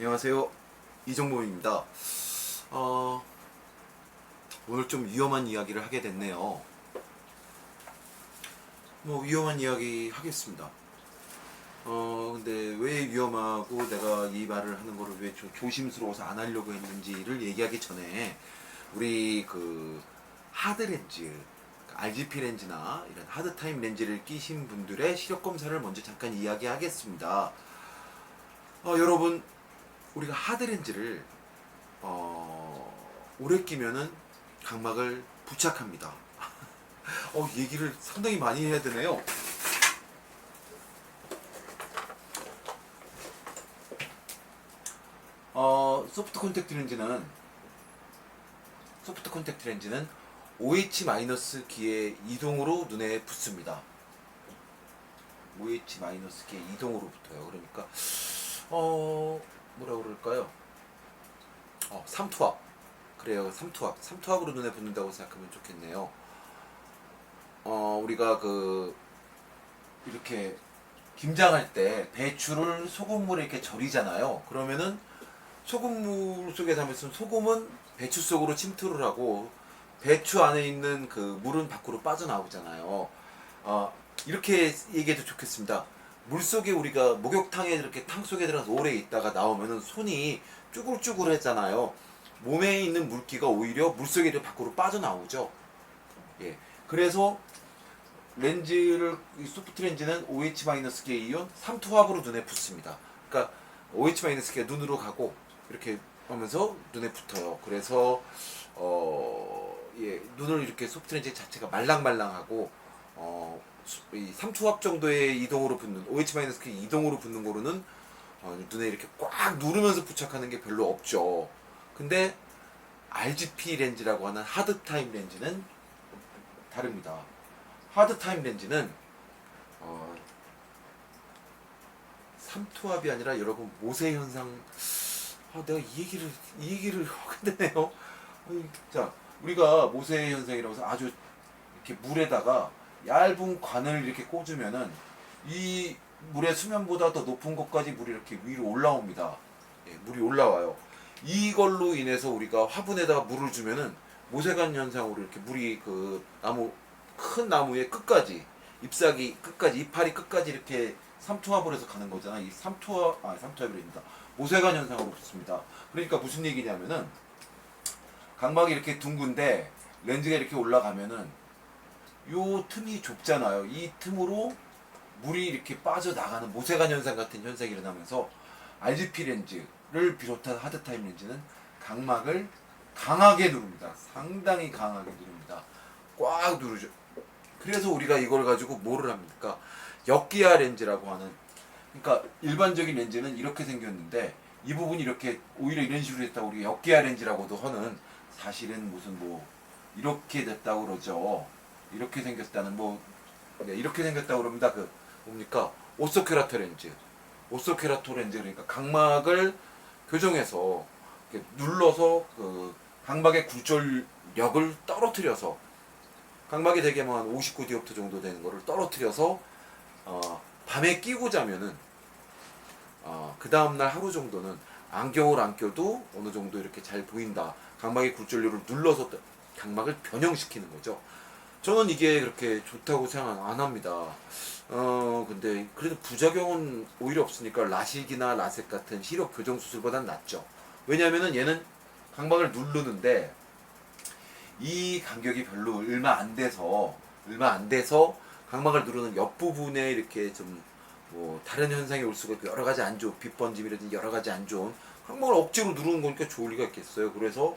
안녕하세요, 이정모입니다. 오늘 좀 위험한 이야기를 하게 됐네요. 위험한 이야기 하겠습니다. 근데 왜 위험하고 내가 이 말을 하는 거를 왜 조심스러워서 안 하려고 했는지를 얘기하기 전에 우리 하드 렌즈, RGP 렌즈나 이런 하드 타임 렌즈를 끼신 분들의 시력 검사를 먼저 잠깐 이야기하겠습니다. 여러분, 우리가 하드 렌즈를 오래 끼면은 각막을 부착합니다. 얘기를 상당히 많이 해야 되네요. 소프트 컨택트 렌즈는 OH- 기의 이동으로 눈에 붙습니다. OH- 기의 이동으로 붙어요. 그러니까 뭐라 그럴까요? 삼투압. 그래요, 삼투압으로 눈에 붙는다고 생각하면 좋겠네요. 우리가 이렇게 김장할 때 배추를 소금물에 이렇게 절이잖아요. 그러면은 소금물 속에 담았으면 소금은 배추 속으로 침투를 하고 배추 안에 있는 그 물은 밖으로 빠져나오잖아요. 이렇게 얘기해도 좋겠습니다. 물 속에 우리가 목욕탕에 이렇게 탕 속에 들어가서 오래 있다가 나오면은 손이 쭈글쭈글했잖아요. 몸에 있는 물기가 오히려 물 속에 밖으로 빠져나오죠. 예. 그래서 이 소프트 렌즈는 OH-기의 이온 삼투압으로 눈에 붙습니다. 그러니까 OH-기가 눈으로 가고 이렇게 하면서 눈에 붙어요. 그래서 눈을 이렇게 소프트 렌즈 자체가 말랑말랑하고 이 삼투압 정도의 이동으로 붙는 OH-기 이동으로 붙는 거로는 눈에 이렇게 꽉 누르면서 부착하는 게 별로 없죠. 근데 RGP 렌즈라고 하는 하드 타임 렌즈는 다릅니다. 하드 타임 렌즈는 삼투압이 아니라 여러분 모세 현상. 내가 이 얘기를 하게 되네요. 자, 우리가 모세 현상이라고 해서 아주 이렇게 물에다가 얇은 관을 이렇게 꽂으면은 이 물의 수면보다 더 높은 곳까지 물이 이렇게 위로 올라옵니다. 예, 물이 올라와요. 이걸로 인해서 우리가 화분에다가 물을 주면은 모세관 현상으로 이렇게 물이 큰 나무의 끝까지, 잎사귀 끝까지, 이파리 끝까지 이렇게 삼투압을 해서 가는 거잖아. 이 삼투압이랍니다. 모세관 현상으로 붙습니다. 그러니까 무슨 얘기냐면은 각막이 이렇게 둥근데 렌즈가 이렇게 올라가면은 요 틈이 좁잖아요. 이 틈으로 물이 이렇게 빠져나가는 모세관 현상 같은 현상이 일어나면서 RGP 렌즈를 비롯한 하드 타임 렌즈는 각막을 강하게 누릅니다. 상당히 강하게 누릅니다. 꽉 누르죠. 그래서 우리가 이걸 가지고 뭐를 합니까? 역기화 렌즈라고 하는, 그러니까 일반적인 렌즈는 이렇게 생겼는데 이 부분이 이렇게 오히려 이런 식으로 됐다고 우리가 역기화 렌즈라고도 하는, 사실은 무슨 이렇게 됐다고 그러죠. 이렇게 생겼다는 이렇게 생겼다고 그럽니다. 뭡니까? 오쏘케라토 렌즈. 그러니까 각막을 교정해서 눌러서 각막의 굴절력을 떨어뜨려서 각막이 되게 한 59디옵트 정도 되는 거를 떨어뜨려서 밤에 끼고 자면은 그 다음날 하루 정도는 안경을 안 껴도 어느 정도 이렇게 잘 보인다. 각막의 굴절력을 눌러서 각막을 변형시키는 거죠. 저는 이게 그렇게 좋다고 생각 안 합니다. 근데 그래도 부작용은 오히려 없으니까 라식이나 라섹 같은 시력 교정 수술보단 낫죠. 왜냐면은 얘는 각막을 누르는데 이 간격이 별로 얼마 안 돼서 각막을 누르는 옆부분에 이렇게 좀 다른 현상이 올 수가 있고 여러 가지 안 좋은 빛번짐이라든지 여러 가지 안 좋은, 각막을 억지로 누르는 거니까 좋을 리가 있겠어요. 그래서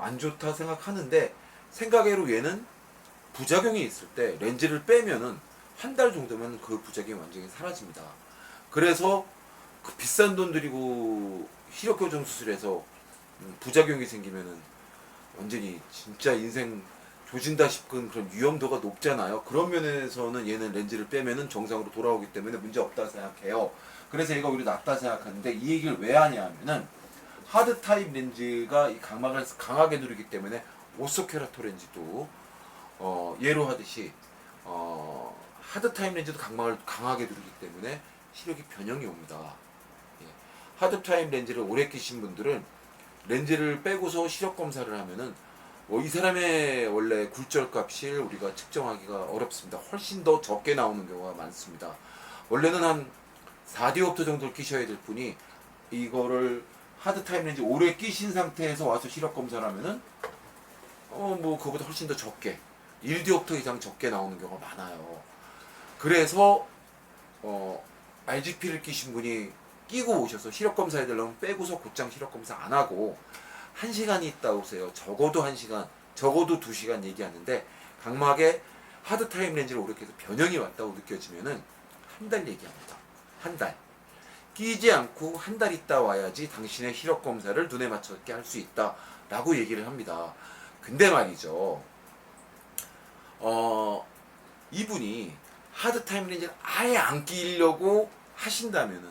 안 좋다 생각하는데 생각외로 얘는 부작용이 있을 때 렌즈를 빼면은 한 달 정도면 그 부작용이 완전히 사라집니다. 그래서 비싼 돈 들이고 시력 교정 수술해서 부작용이 생기면은 완전히 진짜 인생 조진다 싶은 그런 위험도가 높잖아요. 그런 면에서는 얘는 렌즈를 빼면은 정상으로 돌아오기 때문에 문제 없다 생각해요. 그래서 얘가 오히려 낫다 생각하는데, 이 얘기를 왜 하냐 하면은 하드 타입 렌즈가 이 각막을 강하게 누르기 때문에 오쏘케라토 렌즈도 예로 하듯이 하드 타입 렌즈도 각막을 강하게 누르기 때문에 시력이 변형이 옵니다. 예. 하드타임 렌즈를 오래 끼신 분들은 렌즈를 빼고서 시력 검사를 하면은 이 사람의 원래 굴절값을 우리가 측정하기가 어렵습니다. 훨씬 더 적게 나오는 경우가 많습니다. 원래는 한 4디옵터 정도를 끼셔야 될 분이 이거를 하드타임 렌즈 오래 끼신 상태에서 와서 시력 검사를 하면은 뭐 그거보다 훨씬 더 적게 1디옵터 이상 적게 나오는 경우가 많아요. 그래서 RGP를 끼신 분이 끼고 오셔서 시력 검사 해달라면 빼고서 곧장 시력 검사 안 하고 1시간이 있다 오세요. 적어도 1시간, 적어도 2시간 얘기하는데 각막에 하드타임 렌즈를 오래 껴서 변형이 왔다고 느껴지면은 한 달 얘기합니다. 한 달. 끼지 않고 한 달 있다 와야지 당신의 시력 검사를 눈에 맞춰게 할 수 있다 라고 얘기를 합니다. 근데 말이죠, 이분이 하드타임 렌즈를 아예 안 끼려고 하신다면은,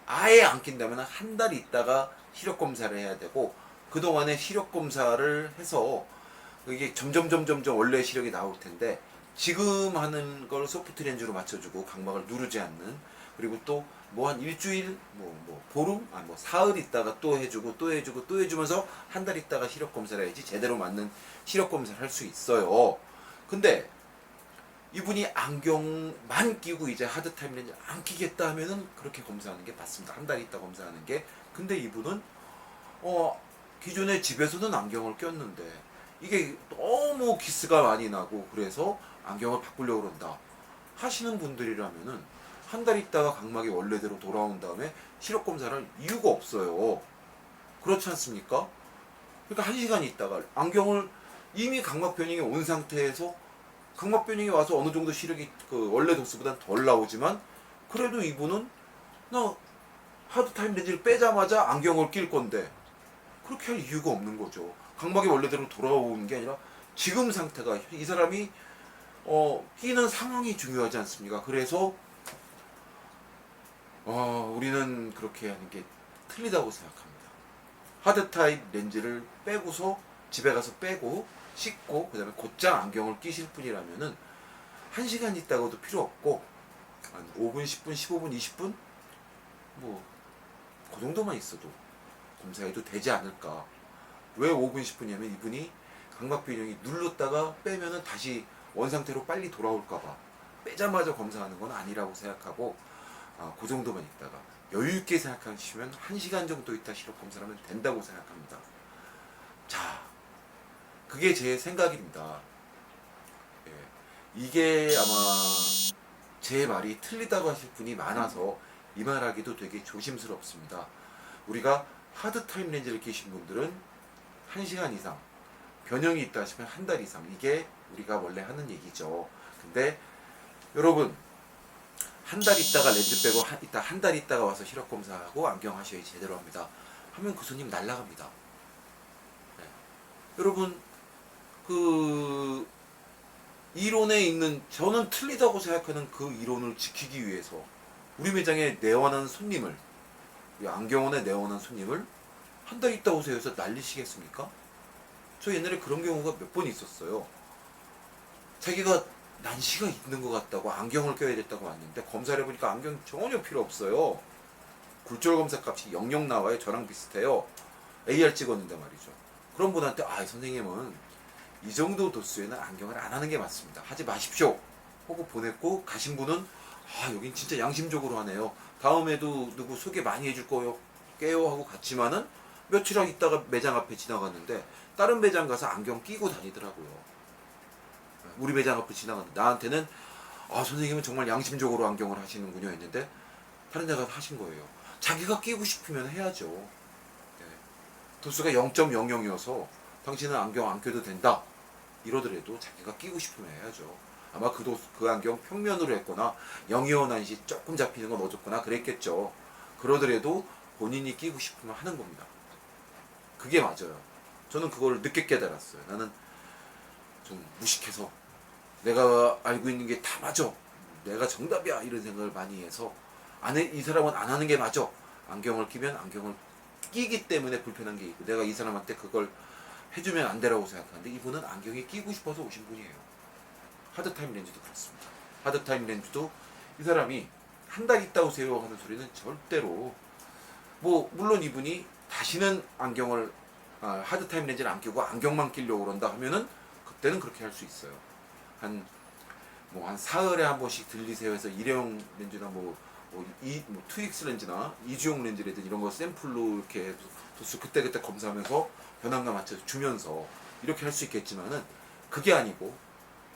아예 안 낀다면 한 달 있다가 시력 검사를 해야 되고, 그동안에 시력 검사를 해서 이게 점점 원래 시력이 나올 텐데, 지금 하는 걸 소프트 렌즈로 맞춰주고 각막을 누르지 않는, 그리고 또 뭐 한 일주일, 보름, 사흘 있다가 또 해주고 또 해주고 또 해주면서 한 달 있다가 시력 검사를 해야지 제대로 맞는 시력 검사를 할 수 있어요. 근데 이분이 안경만 끼고 이제 하드타임 렌즈 안 끼겠다 하면은 그렇게 검사하는 게 맞습니다. 한 달 있다 검사하는 게. 근데 이분은 기존에 집에서는 안경을 꼈는데 이게 너무 기스가 많이 나고 그래서 안경을 바꾸려고 그런다 하시는 분들이라면은 한 달 있다가 각막이 원래대로 돌아온 다음에 시력 검사를 할 이유가 없어요. 그렇지 않습니까? 그러니까 1시간 있다가 안경을 이미 각막 변형이 온 상태에서 각막 변형이 와서 어느 정도 시력이 그 원래 도수보다 덜 나오지만 그래도 이분은 나 하드타임 렌즈를 빼자마자 안경을 낄 건데 그렇게 할 이유가 없는 거죠. 각막이 원래대로 돌아오는 게 아니라 지금 상태가 이 사람이 끼는 상황이 중요하지 않습니까? 그래서 우리는 그렇게 하는 게 틀리다고 생각합니다. 하드타입 렌즈를 빼고서 집에 가서 빼고 씻고 그 다음에 곧장 안경을 끼실 분이라면은 1시간 있다가도 필요 없고 한 5분, 10분, 15분, 20분 그 정도만 있어도 검사해도 되지 않을까. 왜 5분, 10분이냐면 이분이 각막 변형이 눌렀다가 빼면은 다시 원상태로 빨리 돌아올까봐 빼자마자 검사하는 건 아니라고 생각하고 그 정도만 있다가 여유있게 생각하시면 1시간 정도 있다 시력 검사를 하면 된다고 생각합니다. 자, 그게 제 생각입니다. 예, 이게 아마 제 말이 틀리다고 하실 분이 많아서 이 말하기도 되게 조심스럽습니다. 우리가 하드타임 렌즈를 끼신 분들은 1시간 이상, 변형이 있다 하시면 한 달 이상, 이게 우리가 원래 하는 얘기죠. 근데 여러분, 한 달 있다가 렌즈 빼고 한 달 있다가 와서 시력 검사하고 안경 하셔야지 제대로 합니다. 하면 그 손님 날라갑니다. 네. 여러분, 그 이론에 있는, 저는 틀리다고 생각하는 그 이론을 지키기 위해서 우리 매장에 내원한 손님을, 우리 안경원에 내원한 손님을 한 달 있다 오세요 해서 날리시겠습니까? 저 옛날에 그런 경우가 몇 번 있었어요. 자기가 난시가 있는 것 같다고 안경을 껴야 됐다고 왔는데 검사를 해보니까 안경 전혀 필요 없어요. 굴절 검사 값이 00 나와요. 저랑 비슷해요. AR 찍었는데 말이죠. 그런 분한테 선생님은 이 정도 도수에는 안경을 안 하는 게 맞습니다. 하지 마십시오 하고 보냈고, 가신 분은 여긴 진짜 양심적으로 하네요. 다음에도 누구 소개 많이 해줄 거요 깨요 하고 갔지만은 며칠 있다가 매장 앞에 지나갔는데 다른 매장 가서 안경 끼고 다니더라고요. 우리 매장 앞을 지나갔는데 나한테는 선생님은 정말 양심적으로 안경을 하시는군요 했는데 다른 데 가서 하신 거예요. 자기가 끼고 싶으면 해야죠. 네. 도수가 0.00이어서 당신은 안경 안 껴도 된다 이러더라도 자기가 끼고 싶으면 해야죠. 아마 그 안경 평면으로 했거나 025 난시 조금 잡히는 거 넣어줬거나 그랬겠죠. 그러더라도 본인이 끼고 싶으면 하는 겁니다. 그게 맞아요. 저는 그걸 늦게 깨달았어요. 나는 좀 무식해서 내가 알고 있는 게 다 맞아, 내가 정답이야 이런 생각을 많이 해서 이 사람은 안 하는 게 맞아. 안경을 끼면 안경을 끼기 때문에 불편한 게 있고 내가 이 사람한테 그걸 해주면 안 되라고 생각하는데 이분은 안경이 끼고 싶어서 오신 분이에요. 하드타임 렌즈도 그렇습니다. 하드타임 렌즈도 이 사람이 한 달 있다 오세요 하는 소리는 절대로 뭐 물론 이분이 다시는 안경을 하드 타임 렌즈를 안 끼고 안경만 끼려고 그런다 하면은 그때는 그렇게 할 수 있어요. 한 사흘에 한 번씩 들리세요 해서 일회용 렌즈나 뭐 2X 렌즈나 이주용 렌즈라든 이런 거 샘플로 이렇게 도수 그때그때 검사하면서 변환감 맞춰서 주면서 이렇게 할 수 있겠지만은 그게 아니고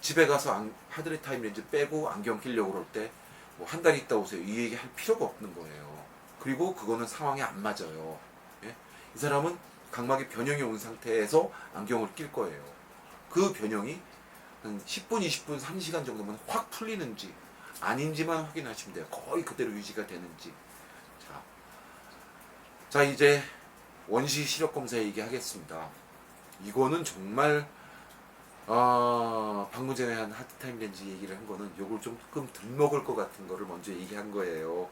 집에 가서 하드 타임 렌즈 빼고 안경 끼려고 그럴 때 뭐 한 달 있다 오세요 이 얘기 할 필요가 없는 거예요. 그리고 그거는 상황에 안 맞아요. 예? 이 사람은 각막이 변형이 온 상태에서 안경을 낄 거예요. 그 변형이 한 10분, 20분, 1시간 정도면 확 풀리는지 아닌지만 확인하시면 돼요. 거의 그대로 유지가 되는지. 자 이제 원시 시력 검사 얘기하겠습니다. 이거는 정말 방금 전에 한 하드타임 렌즈 얘기를 한 거는 요걸 조금 덜먹을 것 같은 거를 먼저 얘기한 거예요.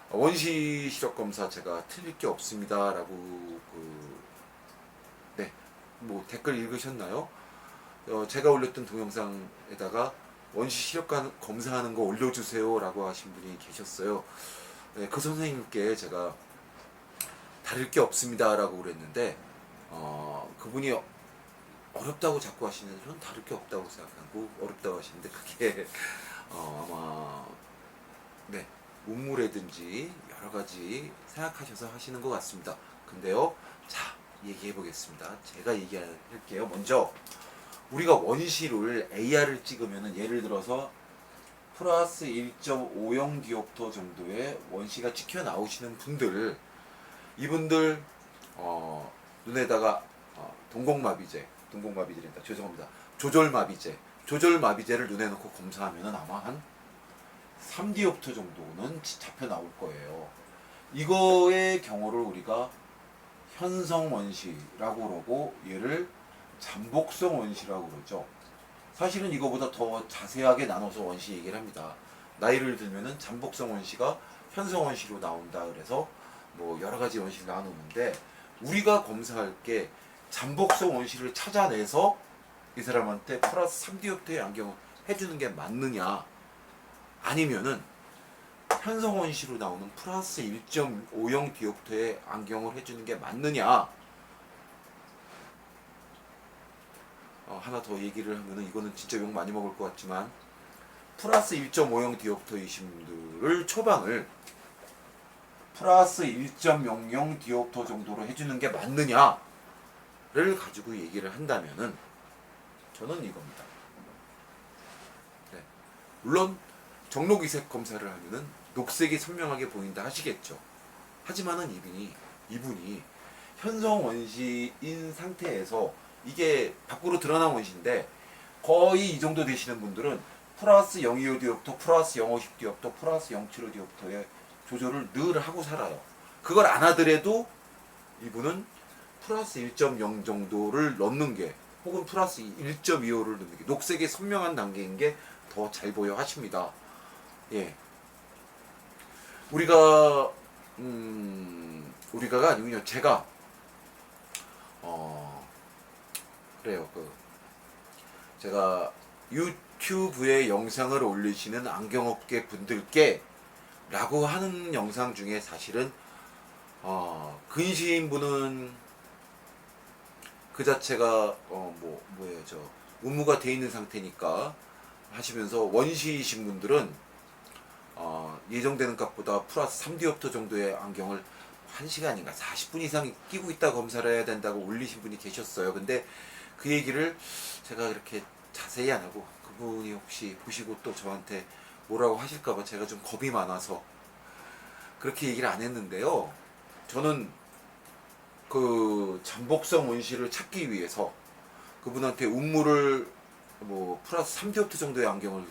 원시 시력 검사 제가 틀릴 게 없습니다라고 네, 뭐 댓글 읽으셨나요? 제가 올렸던 동영상에다가 원시 시력 검사하는 거 올려주세요라고 하신 분이 계셨어요. 네, 그 선생님께 제가 다를 게 없습니다라고 그랬는데 그분이 어렵다고 자꾸 하시는데 저는 다를 게 없다고 생각하고 어렵다고 하시는데 그게 아마 네 운무라든지 여러 가지 생각하셔서 하시는 것 같습니다. 근데요, 자 얘기해 보겠습니다. 제가 얘기할게요. 먼저 우리가 원시를 AR을 찍으면은 예를 들어서 플러스 1.50 디옵터 정도의 원시가 찍혀 나오시는 분들, 이분들 눈에다가 동공마비제란다. 죄송합니다. 조절마비제를 눈에 넣고 검사하면은 아마 한 3디옵터 정도는 잡혀 나올 거예요. 이거의 경우를 우리가 현성 원시라고 그러고 얘를 잠복성 원시라고 그러죠. 사실은 이거보다 더 자세하게 나눠서 원시 얘기를 합니다. 나이를 들면은 잠복성 원시가 현성 원시로 나온다 그래서 뭐 여러 가지 원시를 나누는데 우리가 검사할 게 잠복성 원시를 찾아내서 이 사람한테 플러스 3디옵터의 안경을 해주는 게 맞느냐, 아니면은 현성 원시로 나오는 플러스 1.50 디옵터의 안경을 해주는 게 맞느냐. 하나 더 얘기를 하면은 이거는 진짜 욕 많이 먹을 것 같지만 플러스 1.50 디옵터이신 분들을 처방을 플러스 1.00 디옵터 정도로 해주는 게 맞느냐를 가지고 얘기를 한다면은 저는 이겁니다. 네. 물론 정록이색 검사를 하면은 녹색이 선명하게 보인다 하시겠죠. 하지만은 이분이 현성 원시인 상태에서 이게 밖으로 드러난 원시인데 거의 이 정도 되시는 분들은 플러스 0.25 디옵터, 플러스 0.50 디옵터, 플러스 0.75 디옵터의 조절을 늘 하고 살아요. 그걸 안 하더라도 이분은 플러스 1.0 정도를 넣는 게, 혹은 플러스 1.25를 넣는 게 녹색이 선명한 단계인 게 더 잘 보여 하십니다. 예. 우리가가 아니군요. 제가 그래요. 제가 유튜브에 영상을 올리시는 안경업계 분들께 라고 하는 영상 중에 사실은 근시인 분은 그 자체가 운무가 돼 있는 상태니까 하시면서, 원시이신 분들은 예정되는 값보다 플러스 3디옵터 정도의 안경을 1시간인가 40분 이상 끼고 있다 검사를 해야 된다고 올리신 분이 계셨어요. 근데 그 얘기를 제가 이렇게 자세히 안 하고, 그분이 혹시 보시고 또 저한테 뭐라고 하실까봐 제가 좀 겁이 많아서 그렇게 얘기를 안 했는데요. 저는 그 잠복성 원시를 찾기 위해서 그분한테 운무를 플러스 3디옵터 정도의 안경을,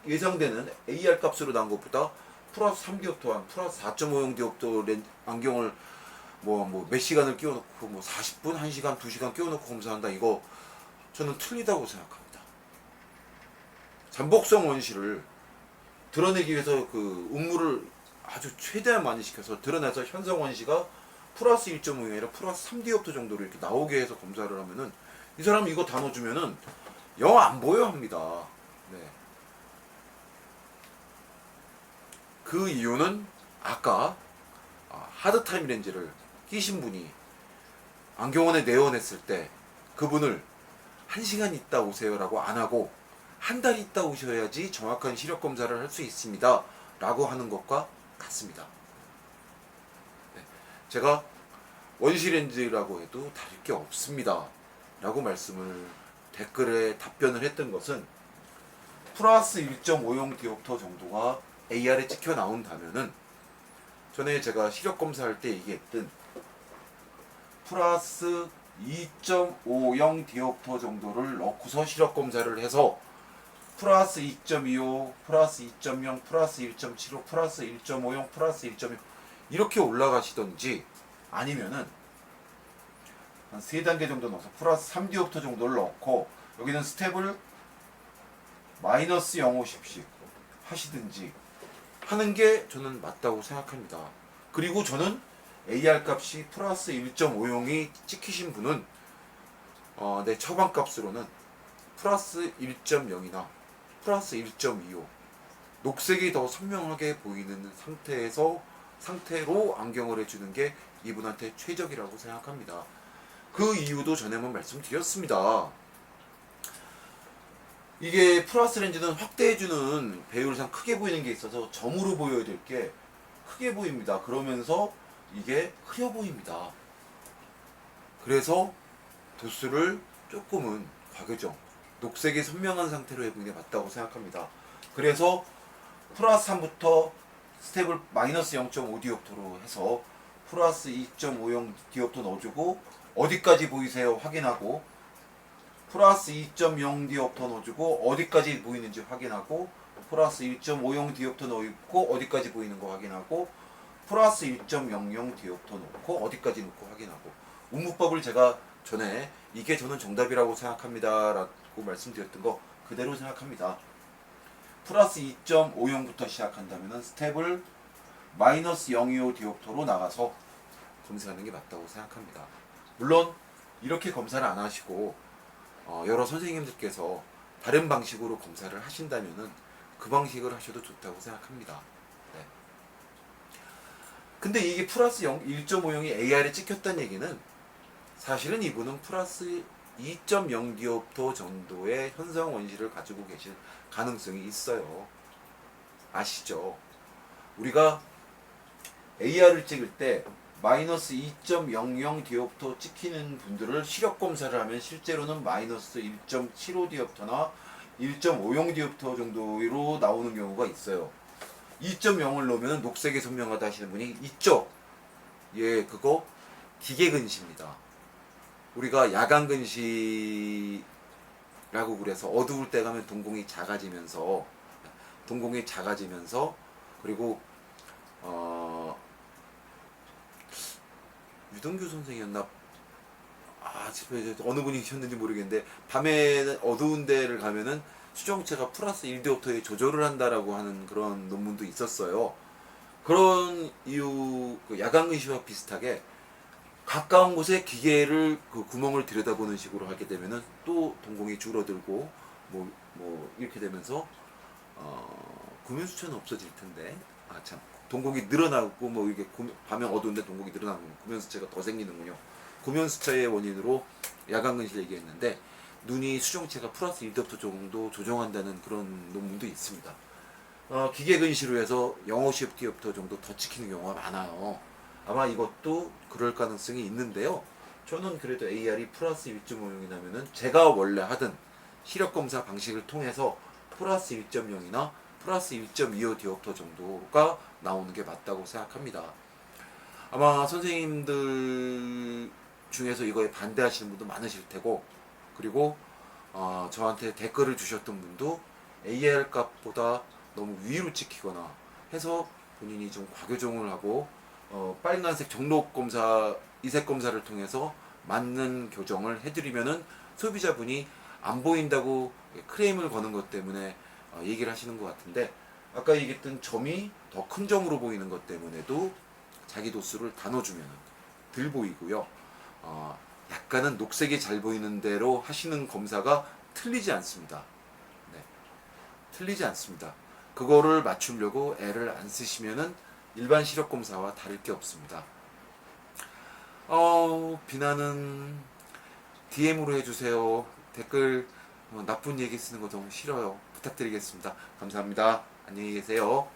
예상되는 AR 값으로 나온 것보다 플러스 3디옵터, 한 플러스 4.50 디옵터 안경을 몇 시간을 끼워놓고 40분, 1시간, 2시간 끼워놓고 검사한다. 이거 저는 틀리다고 생각합니다. 잠복성 원시를 드러내기 위해서 그 운무를 아주 최대한 많이 시켜서 드러내서 현성 원시가 플러스 1.5이 아니라 플러스 3디옵터 정도로 이렇게 나오게 해서 검사를 하면은 이 사람 이거 다 넣어주면은 영 안 보여 합니다. 네. 그 이유는 아까 하드 타임 렌즈를 끼신 분이 안경원에 내원했을 때 그분을 1시간 있다 오세요라고 안 하고 한 달 있다 오셔야지 정확한 시력 검사를 할 수 있습니다 라고 하는 것과 같습니다. 네. 제가 원시 렌즈라고 해도 다를 게 없습니다 라고 말씀을 댓글에 답변을 했던 것은 플러스 1.5용 디옵터 정도가 AR에 찍혀 나온다면은 전에 제가 시력 검사할 때 얘기했던 플러스 2.50 디옵터 정도를 넣고서 시력 검사를 해서 플러스 2.25, 플러스 2.0, 플러스 1.75, 플러스 1.50, 플러스 1.6 이렇게 올라가시던지 아니면은 한 3단계 정도 넣어서 플러스 3디옵터 정도를 넣고 여기는 스텝을 마이너스 0.50씩 하시든지 하는 게 저는 맞다고 생각합니다. 그리고 저는 AR 값이 플러스 1.50이 찍히신 분은 내 처방 값으로는 플러스 1.0이나 플러스 1.25 녹색이 더 선명하게 보이는 상태로 안경을 해주는 게 이분한테 최적이라고 생각합니다. 그 이유도 전에 한번 말씀드렸습니다. 이게 플러스 렌즈는 확대해주는 배율상 크게 보이는 게 있어서 점으로 보여야 될 게 크게 보입니다. 그러면서 이게 흐려 보입니다. 그래서 도수를 조금은 과교정 녹색이 선명한 상태로 해보는 게 맞다고 생각합니다. 그래서 플러스 3부터 스텝을 마이너스 0.5 디옵터로 해서 플러스 2.50 디옵터 넣어주고 어디까지 보이세요 확인하고 플러스 2.0 디옵터 넣어주고 어디까지 보이는지 확인하고 플러스 1.50 디옵터 넣고 어디까지 보이는 거 확인하고 플러스 1.00 디옵터 넣고 어디까지 넣고 확인하고 운무법을 제가 전에 이게 저는 정답이라고 생각합니다 라고 말씀드렸던 거 그대로 생각합니다. 플러스 2.50부터 시작한다면 스텝을 마이너스 025 디옵터로 나가서 검사하는 게 맞다고 생각합니다. 물론 이렇게 검사를 안 하시고 여러 선생님들께서 다른 방식으로 검사를 하신다면은 그 방식을 하셔도 좋다고 생각합니다. 네. 근데 이게 플러스 1.50이 AR에 찍혔다는 얘기는 사실은 이분은 플러스 2.0 디옵터 정도의 현상 원시를 가지고 계실 가능성이 있어요. 아시죠? 우리가 AR을 찍을 때 마이너스 2.00 디옵터 찍히는 분들을 시력 검사를 하면 실제로는 마이너스 1.75 디옵터나 1.50 디옵터 정도로 나오는 경우가 있어요. 2.0을 넣으면 녹색이 선명하다 하시는 분이 있죠? 예, 그거 기계근시입니다. 우리가 야간근시라고 그래서 어두울 때 가면 동공이 작아지면서 그리고 유동규 선생이었나? 어느 분이 계셨는지 모르겠는데 밤에 어두운 데를 가면은 수정체가 플러스 1디옵터에 조절을 한다라고 하는 그런 논문도 있었어요. 그런 이유 야간근시와 비슷하게 가까운 곳에 기계를 그 구멍을 들여다보는 식으로 하게 되면은 또 동공이 줄어들고 뭐 이렇게 되면서 구면 수치는 없어질 텐데 참 동공이 늘어나고 뭐 이게 밤에 어두운데 동공이 늘어나고 구면 수치가 더 생기는군요. 구면 수치의 원인으로 야간근시를 얘기했는데 눈이 수정체가 플러스 1디옵터 정도 조정한다는 그런 논문도 있습니다. 기계근시로 해서 0.50 디옵터 정도 더 찍히는 경우가 많아요. 아마 이것도 그럴 가능성이 있는데요. 저는 그래도 AR이 플러스 1.50이 나면은 제가 원래 하던 시력검사 방식을 통해서 플러스 1.0이나 플러스 1.25 디옵터 정도가 나오는 게 맞다고 생각합니다. 아마 선생님들 중에서 이거에 반대하시는 분도 많으실 테고 그리고 저한테 댓글을 주셨던 분도 AR 값보다 너무 위로 찍히거나 해서 본인이 좀 과교정을 하고 빨간색 정록 검사, 이색 검사를 통해서 맞는 교정을 해드리면은 소비자분이 안 보인다고 크레임을 거는 것 때문에 얘기를 하시는 것 같은데 아까 얘기했던 점이 더 큰 점으로 보이는 것 때문에도 자기 도수를 다 넣어주면 덜 보이고요. 약간은 녹색이 잘 보이는 대로 하시는 검사가 틀리지 않습니다. 네, 틀리지 않습니다. 그거를 맞추려고 애를 안 쓰시면은 일반 시력 검사와 다를 게 없습니다. 비난은 DM으로 해주세요. 댓글 나쁜 얘기 쓰는 거 너무 싫어요. 부탁드리겠습니다. 감사합니다. 안녕히 계세요.